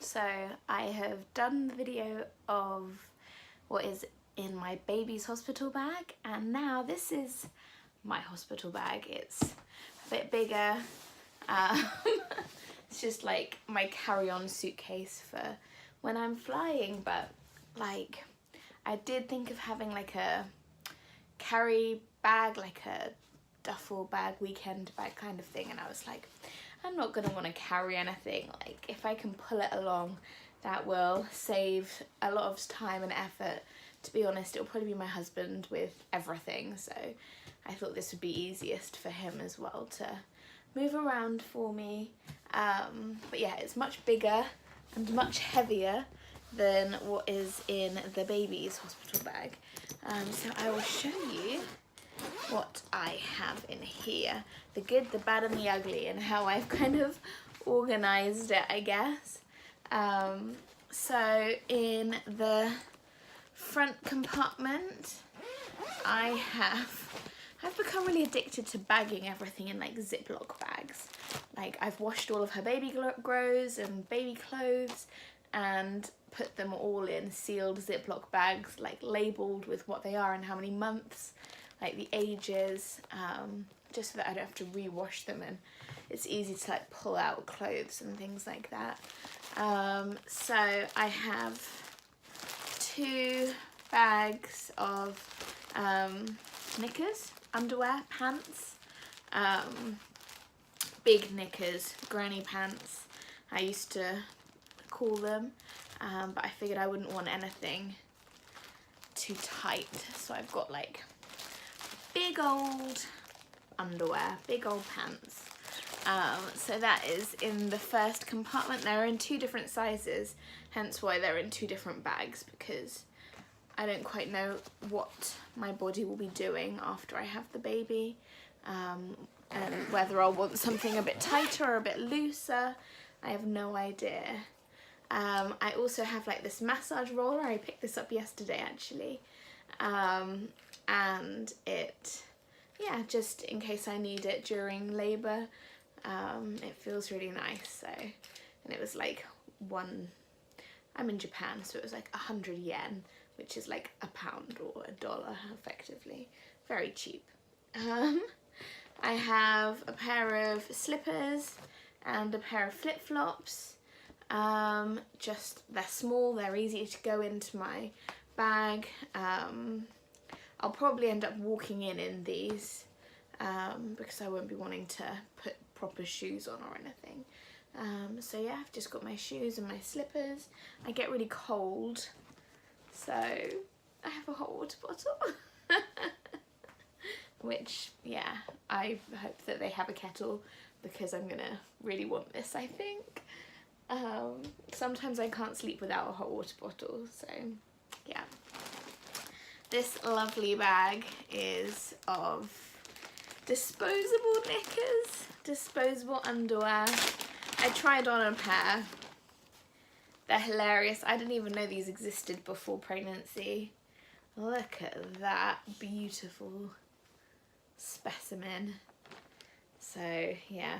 So I have done the video of what is in my baby's hospital bag, and now this is my hospital bag. It's a bit bigger. It's just like my carry-on suitcase for when I'm flying, but like I did think of having like a carry bag, like a duffel bag, weekend bag kind of thing, and I was like, I'm not gonna want to carry anything. Like if I can pull it along, that will save a lot of time and effort. To be honest, it'll probably be my husband with everything, so I thought this would be easiest for him as well to move around for me. But yeah, it's much bigger and much heavier than what is in the baby's hospital bag. So I will show you what I have in here. The good, the bad and the ugly, and how I've kind of organised it, I guess. So in the front compartment, I've become really addicted to bagging everything in like Ziploc bags. Like I've washed all of her baby grows and baby clothes and put them all in sealed Ziploc bags, like labelled with what they are and how many months, like the ages, just so that I don't have to rewash them, and it's easy to like pull out clothes and things like that. So I have 2 bags of knickers, underwear, pants, big knickers, granny pants I used to call them, but I figured I wouldn't want anything too tight, so I've got like big old underwear, big old pants. So that is in the first compartment. They're in 2 different sizes, hence why they're in 2 different bags, because I don't quite know what my body will be doing after I have the baby, and whether I'll want something a bit tighter or a bit looser. I have no idea. I also have like this massage roller. I picked this up yesterday actually, and it, yeah, just in case I need it during labour. It feels really nice. So, and it was like I'm in Japan, so it was like 100 yen, which is like £1 or $1 effectively. Very cheap. I have a pair of slippers and a pair of flip-flops. Just, they're small, they're easy to go into my bag. I'll probably end up walking in these, because I won't be wanting to put proper shoes on or anything. So yeah, I've just got my shoes and my slippers. I get really cold, so I have a hot water bottle. Which, yeah, I hope that they have a kettle, because I'm gonna really want this, I think. Sometimes I can't sleep without a hot water bottle, so yeah. This lovely bag is of disposable knickers, disposable underwear. I tried on a pair. They're hilarious. I didn't even know these existed before pregnancy. Look at that beautiful specimen. So yeah,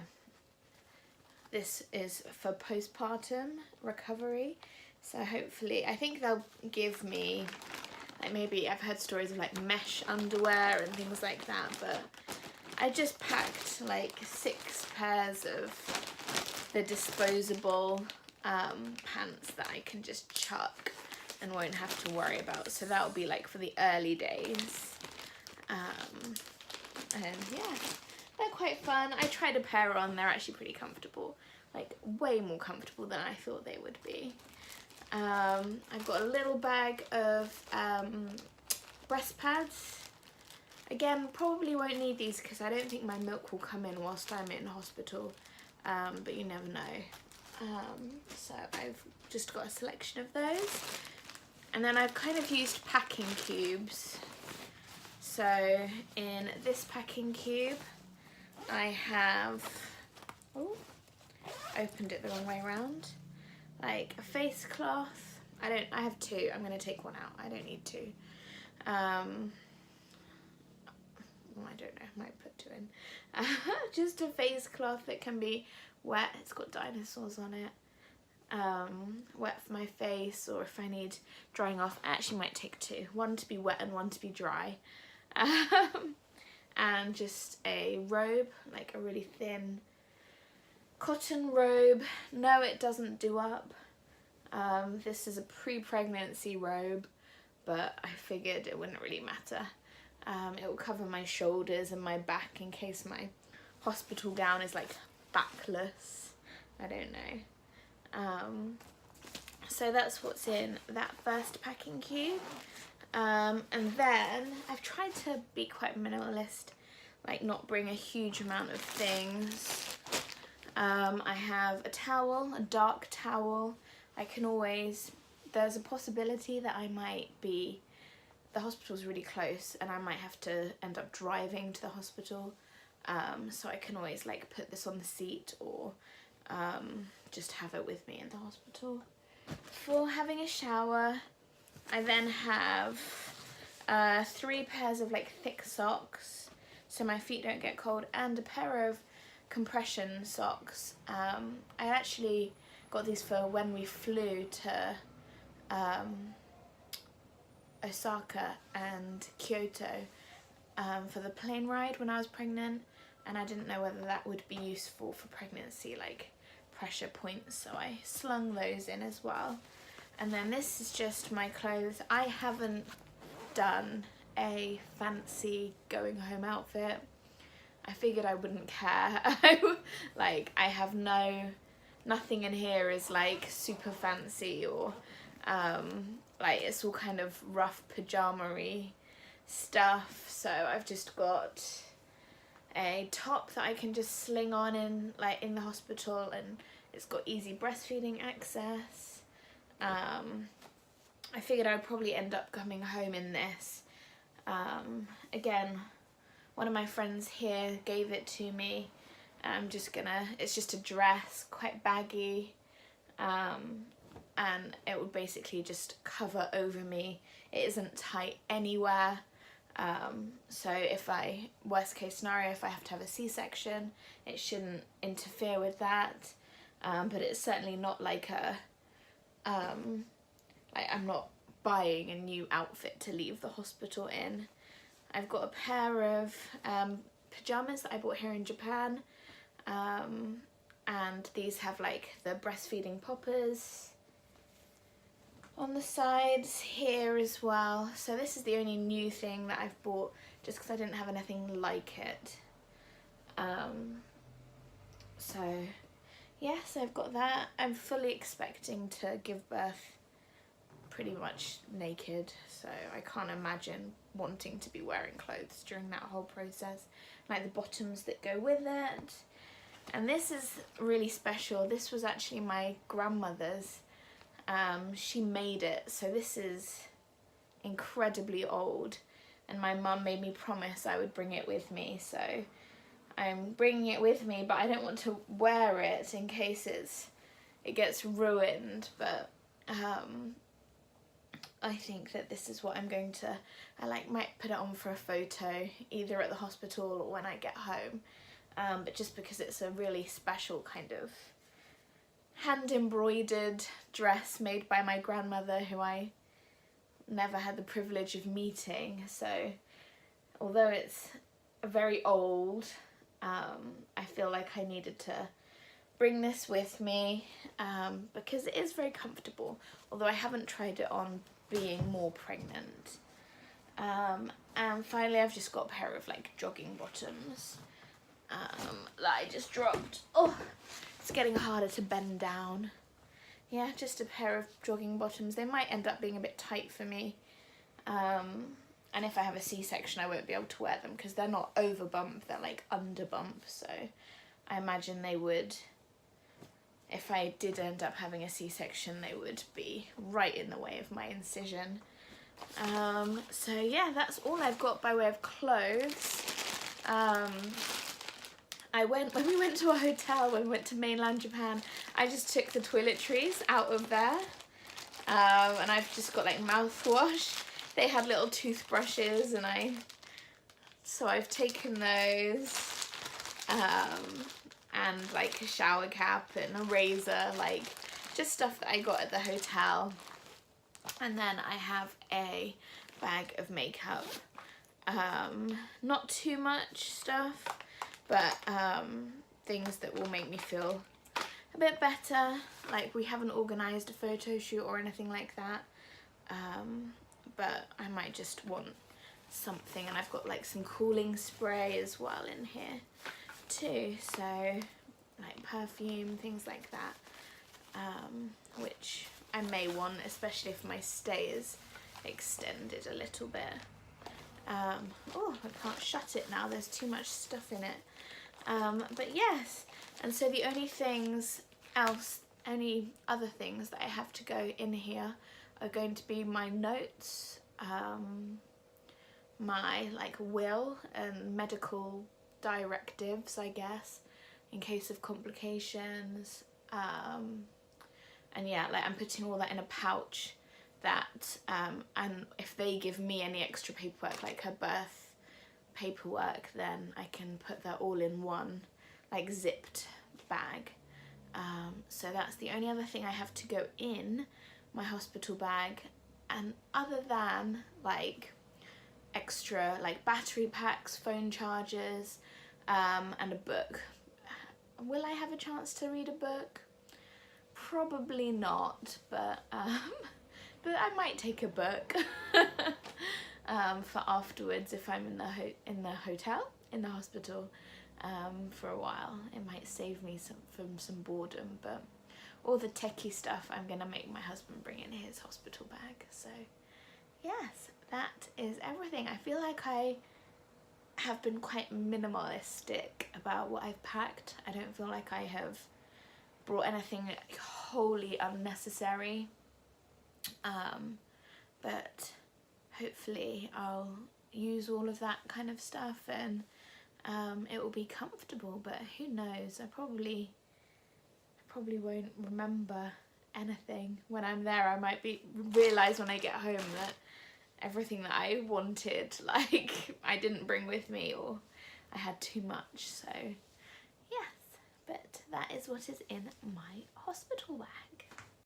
this is for postpartum recovery. So hopefully, I think they'll give me, like, maybe I've heard stories of like mesh underwear and things like that, but I just packed like 6 pairs of the disposable pants that I can just chuck and won't have to worry about. So that'll be like for the early days. And yeah, they're quite fun. I tried a pair on, they're actually pretty comfortable, like way more comfortable than I thought they would be. I've got a little bag of breast pads. Again, probably won't need these because I don't think my milk will come in whilst I'm in hospital, but you never know. So I've just got a selection of those. And then I've kind of used packing cubes. So in this packing cube, I have, oh, opened it the wrong way around, like a face cloth. I have 2. I'm going to take one out. I don't need 2. I don't know, I might put 2 in. Just a face cloth that can be wet. It's got dinosaurs on it. wet for my face, or if I need drying off, I actually might take two, one to be wet and one to be dry. And just a robe, like a really thin cotton robe. No, it doesn't do up. This is a pre-pregnancy robe, but I figured it wouldn't really matter. It will cover my shoulders and my back in case my hospital gown is like backless. I don't know. So that's what's in that first packing cube. And then I've tried to be quite minimalist, like not bring a huge amount of things. I have a towel, a dark towel. I can always, there's a possibility that I might be, the hospital's really close and I might have to end up driving to the hospital. So I can always like put this on the seat, or just have it with me in the hospital. For having a shower, I then have 3 pairs of like thick socks so my feet don't get cold, and a pair of compression socks. I actually got these for when we flew to Osaka and Kyoto for the plane ride when I was pregnant, and I didn't know whether that would be useful for pregnancy, like pressure points, so I slung those in as well. And then this is just my clothes. I haven't done a fancy going home outfit. I figured I wouldn't care. Like, I have nothing in here is like super fancy, or like it's all kind of rough pajama-y stuff. So I've just got a top that I can just sling on in the hospital, and it's got easy breastfeeding access. I figured I'd probably end up coming home in this. Again, one of my friends here gave it to me. I'm just gonna, it's just a dress, quite baggy, and it would basically just cover over me. It isn't tight anywhere. So if worst case scenario, if I have to have a C-section, it shouldn't interfere with that. But it's certainly not like like I'm not buying a new outfit to leave the hospital in. I've got a pair of pajamas that I bought here in Japan, and these have like the breastfeeding poppers on the sides here as well. So this is the only new thing that I've bought, just because I didn't have anything like it. So yeah, so I've got that. I'm fully expecting to give birth pretty much naked, so I can't imagine wanting to be wearing clothes during that whole process. Like the bottoms that go with it. And this is really special. This was actually my grandmother's. She made it, so this is incredibly old, and my mum made me promise I would bring it with me, so I'm bringing it with me, but I don't want to wear it in case it gets ruined. But I think that this is what I'm going to, might put it on for a photo either at the hospital or when I get home, but just because it's a really special kind of hand embroidered dress made by my grandmother, who I never had the privilege of meeting. So although it's very old, I feel like I needed to bring this with me, because it is very comfortable, although I haven't tried it on being more pregnant. And finally I've just got a pair of like jogging bottoms that I just dropped. Oh, it's getting harder to bend down. Yeah, just a pair of jogging bottoms. They might end up being a bit tight for me, and if I have a C-section I won't be able to wear them because they're not over bump, they're like under bump, so I imagine they would, if I did end up having a C-section, they would be right in the way of my incision. So yeah, that's all I've got by way of clothes. When we went to a hotel, when we went to mainland Japan, I just took the toiletries out of there, and I've just got like mouthwash. They had little toothbrushes, and so I've taken those, and like a shower cap and a razor, like just stuff that I got at the hotel. And then I have a bag of makeup. Not too much stuff, but things that will make me feel a bit better. Like, we haven't organised a photo shoot or anything like that, but I might just want something. And I've got like some cooling spray as well in here too, so like perfume, things like that, which I may want, especially if my stay is extended a little bit. Oh, I can't shut it now, there's too much stuff in it. But yes, and so the only other things that I have to go in here are going to be my notes, my like will and medical directives, I guess, in case of complications, and yeah, like I'm putting all that in a pouch that, and if they give me any extra paperwork, like her birth paperwork, then I can put that all in one like zipped bag. So that's the only other thing I have to go in my hospital bag. And other than like extra like battery packs, phone chargers, and a book. Will I have a chance to read a book? Probably not, but I might take a book for afterwards if I'm in the hospital for a while. It might save me from some boredom, but all the techie stuff I'm gonna make my husband bring in his hospital bag. So yes, that is everything. I feel like I have been quite minimalistic about what I've packed. I don't feel like I have brought anything wholly unnecessary, but hopefully I'll use all of that kind of stuff and it will be comfortable, but who knows, I probably won't remember anything when I'm there. I might realise when I get home that everything that I wanted, like, I didn't bring with me, or I had too much. So yes, but that is what is in my hospital bag.